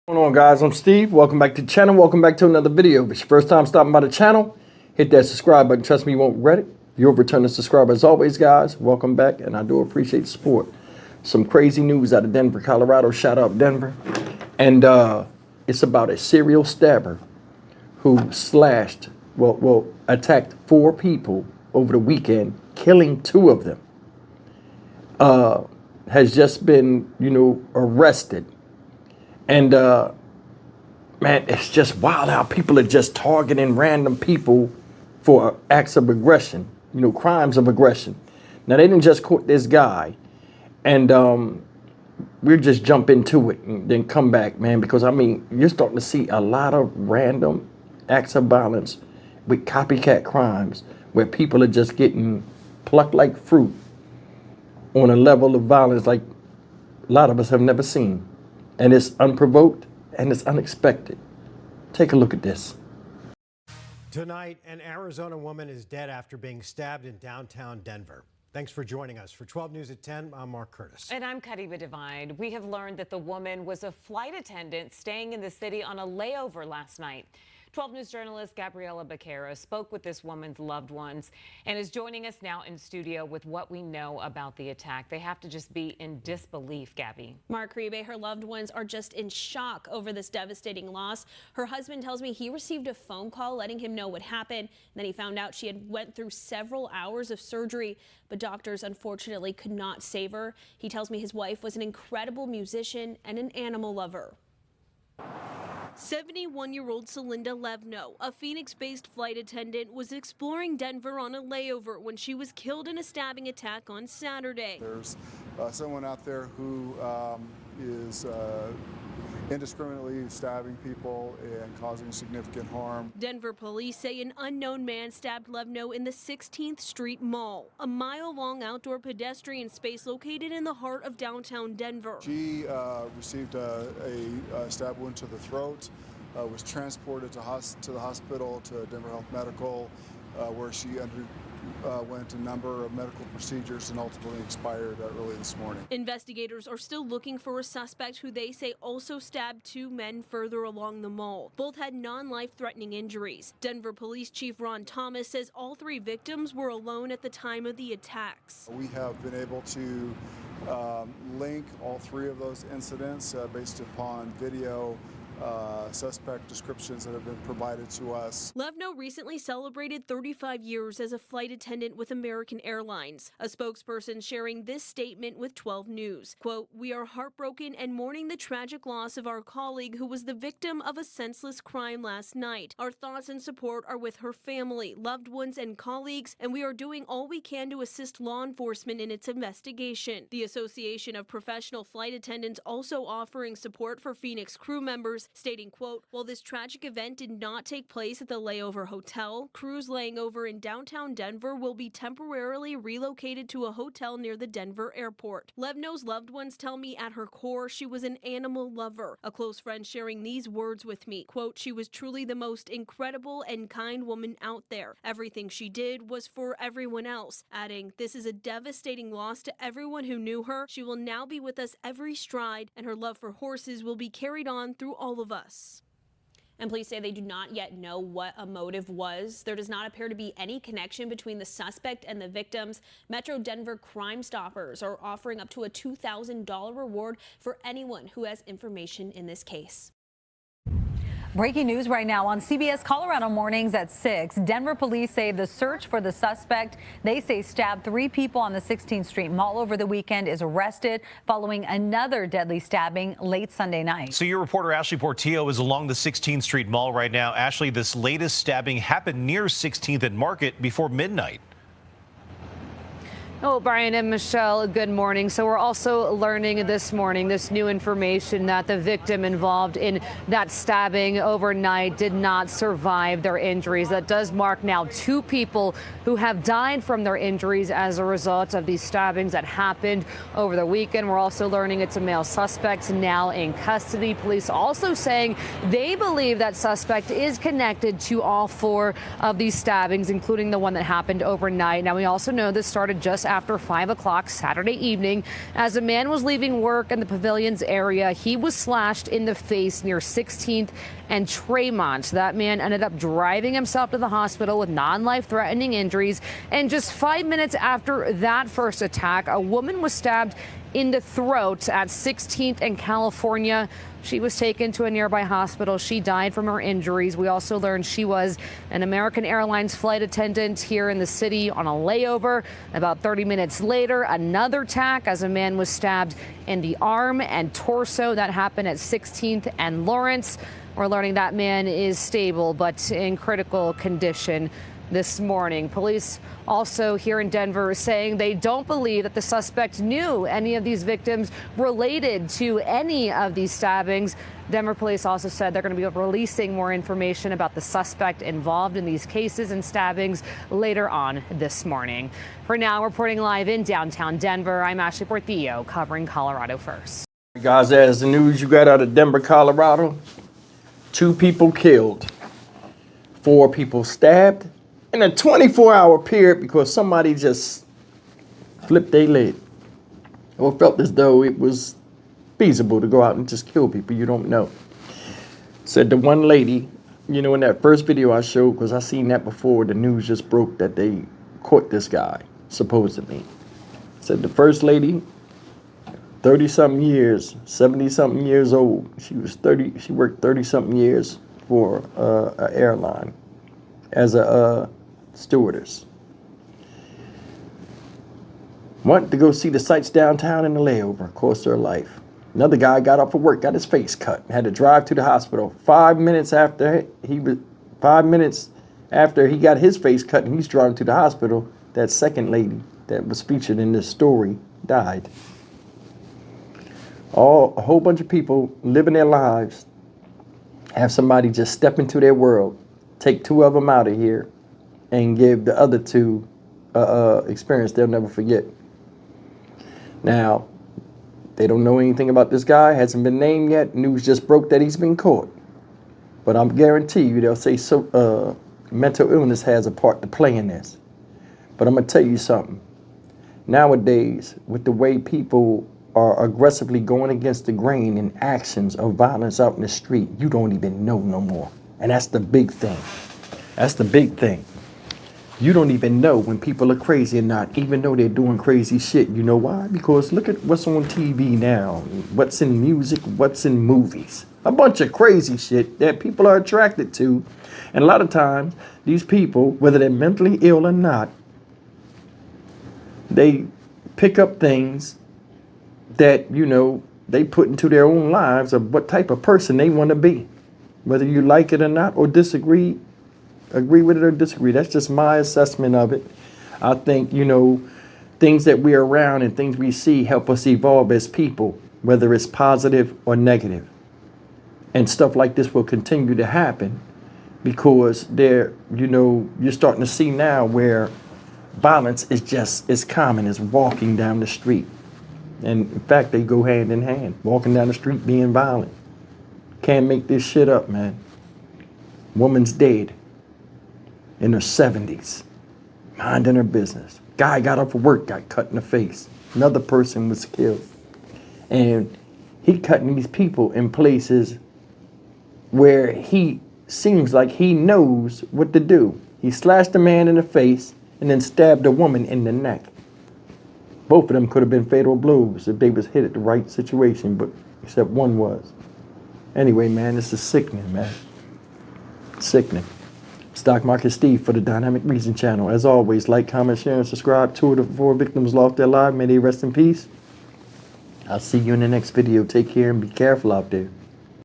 What's going on, guys? I'm Steve. Welcome back to the channel. Welcome back to another video. If it's your first time stopping by the channel, hit that subscribe button. Trust me, you won't regret it. If you're a returning subscriber, as always, guys, welcome back, and I do appreciate the support. Some crazy news out of Denver, Colorado. Shout out Denver. And it's about a serial stabber who attacked 4 people over the weekend, killing 2 of them. Has just been, arrested. And, man, it's just wild how people are just targeting random people for acts of aggression, crimes of aggression. Now, they didn't just caught this guy, and we'll just jump into it and then come back, man, because, you're starting to see a lot of random acts of violence with copycat crimes where people are just getting plucked like fruit on a level of violence like a lot of us have never seen. And it's unprovoked and it's unexpected. Take a look at this. Tonight, an Arizona woman is dead after being stabbed in downtown Denver. Thanks for joining us. For 12 News at 10, I'm Mark Curtis. And I'm Kadiba Divine. We have learned that the woman was a flight attendant staying in the city on a layover last night. 12 News journalist Gabriela Becerra spoke with this woman's loved ones and is joining us now in studio with what we know about the attack. They have to just be in disbelief, Gabby. Mark Ribe, her loved ones are just in shock over this devastating loss. Her husband tells me he received a phone call letting him know what happened. Then he found out she had went through several hours of surgery, but doctors unfortunately could not save her. He tells me his wife was an incredible musician and an animal lover. 71-year-old Celinda Levno, a Phoenix-based flight attendant, was exploring Denver on a layover when she was killed in a stabbing attack on Saturday. There's someone out there who is indiscriminately stabbing people and causing significant harm. Denver police say an unknown man stabbed Levno in the 16th Street Mall, a mile-long outdoor pedestrian space located in the heart of downtown Denver. She received a stab wound to the throat, was transported to the hospital, to Denver Health Medical, where she underwent a number of medical procedures and ultimately expired early this morning. Investigators are still looking for a suspect who they say also stabbed 2 men further along the mall. Both had non-life-threatening injuries. Denver Police Chief Ron Thomas says all 3 victims were alone at the time of the attacks. We have been able to link all 3 of those incidents based upon video suspect descriptions that have been provided to us. Levno recently celebrated 35 years as a flight attendant with American Airlines. A spokesperson sharing this statement with 12 News. Quote, "We are heartbroken and mourning the tragic loss of our colleague who was the victim of a senseless crime last night. Our thoughts and support are with her family, loved ones, and colleagues, and we are doing all we can to assist law enforcement in its investigation." The Association of Professional Flight Attendants also offering support for Phoenix crew members, stating, quote, "While this tragic event did not take place at the layover hotel, crews laying over in downtown Denver will be temporarily relocated to a hotel near the Denver airport. Levno's loved ones tell me at her core she was an animal lover." A close friend sharing these words with me, quote, "She was truly the most incredible and kind woman out there. Everything she did was for everyone else," adding, "This is a devastating loss to everyone who knew her. She will now be with us every stride, and her love for horses will be carried on through all of us." And police say they do not yet know what a motive was. There does not appear to be any connection between the suspect and the victims. Metro Denver Crime Stoppers are offering up to a $2,000 reward for anyone who has information in this case. Breaking news right now on CBS Colorado Mornings at 6. Denver police say the search for the suspect they say stabbed 3 people on the 16th Street Mall over the weekend is arrested following another deadly stabbing late Sunday night. So your reporter Ashley Portillo is along the 16th Street Mall right now. Ashley, this latest stabbing happened near 16th and Market before midnight. Oh, Brian and Michelle, good morning. So we're also learning this morning this new information that the victim involved in that stabbing overnight did not survive their injuries. That does mark now 2 people who have died from their injuries as a result of these stabbings that happened over the weekend. We're also learning it's a male suspect now in custody. Police also saying they believe that suspect is connected to all 4 of these stabbings, including the one that happened overnight. Now, we also know this started just after 5 o'clock Saturday evening. As a man was leaving work in the Pavilions area, he was slashed in the face near 16th and Tremont. That man ended up driving himself to the hospital with non-life-threatening injuries. And just 5 minutes after that first attack, a woman was stabbed in the throat at 16th and California. She was taken to a nearby hospital. She died from her injuries. We also learned she was an American Airlines flight attendant here in the city on a layover. About 30 minutes later, another attack as a man was stabbed in the arm and torso. That happened at 16th and Lawrence. We're learning that man is stable but in critical condition this morning. Police also here in Denver saying they don't believe that the suspect knew any of these victims related to any of these stabbings. Denver police also said they're going to be releasing more information about the suspect involved in these cases and stabbings later on this morning. For now, reporting live in downtown Denver, I'm Ashley Portillo covering Colorado First. Guys, as the news you got out of Denver, Colorado, 2 people killed, 4 people stabbed in a 24-hour period because somebody just flipped their lid or felt as though it was feasible to go out and just kill people you don't know. Said the one lady, you know, in that first video I showed, because I seen that before the news just broke that they caught this guy, supposedly. Said the first lady, 30-something years, 70-something years old. She worked 30-something years for an airline as a stewardess. Wanted to go see the sights downtown in the layover, cost her life. Another guy got off of work, got his face cut, had to drive to the hospital. 5 minutes after he got his face cut and he's driving to the hospital, that second lady that was featured in this story died. A whole bunch of people living their lives, have somebody just step into their world, take 2 of them out of here, and give the other 2 experience they'll never forget. Now, they don't know anything about this guy, hasn't been named yet. News just broke that he's been caught. But I'm guarantee you they'll say mental illness has a part to play in this. But I'm going to tell you something. Nowadays, with the way people are aggressively going against the grain in actions of violence out in the street, you don't even know no more. And that's the big thing. That's the big thing. You don't even know when people are crazy or not, even though they're doing crazy shit. You know why? Because look at what's on TV now, what's in music, what's in movies. A bunch of crazy shit that people are attracted to. And a lot of times, these people, whether they're mentally ill or not, they pick up things that, you know, they put into their own lives of what type of person they want to be. Whether you like it or not, or disagree, agree with it or disagree. That's just my assessment of it. I think, you know, things that we're around and things we see help us evolve as people, whether it's positive or negative. And stuff like this will continue to happen because you're starting to see now where violence is just as common as walking down the street. And in fact, they go hand in hand, walking down the street being violent. Can't make this shit up, man. Woman's dead in her 70s, minding her business. Guy got off of work, got cut in the face. Another person was killed. And he cutting these people in places where he seems like he knows what to do. He slashed a man in the face and then stabbed a woman in the neck. Both of them could have been fatal blows if they was hit at the right situation, but except one was. Anyway, man, this is sickening, man. Sickening. Stock Market Steve for the Dynamic Reason channel. As always, like, comment, share, and subscribe. 2 of the 4 victims lost their lives. May they rest in peace. I'll see you in the next video. Take care and be careful out there.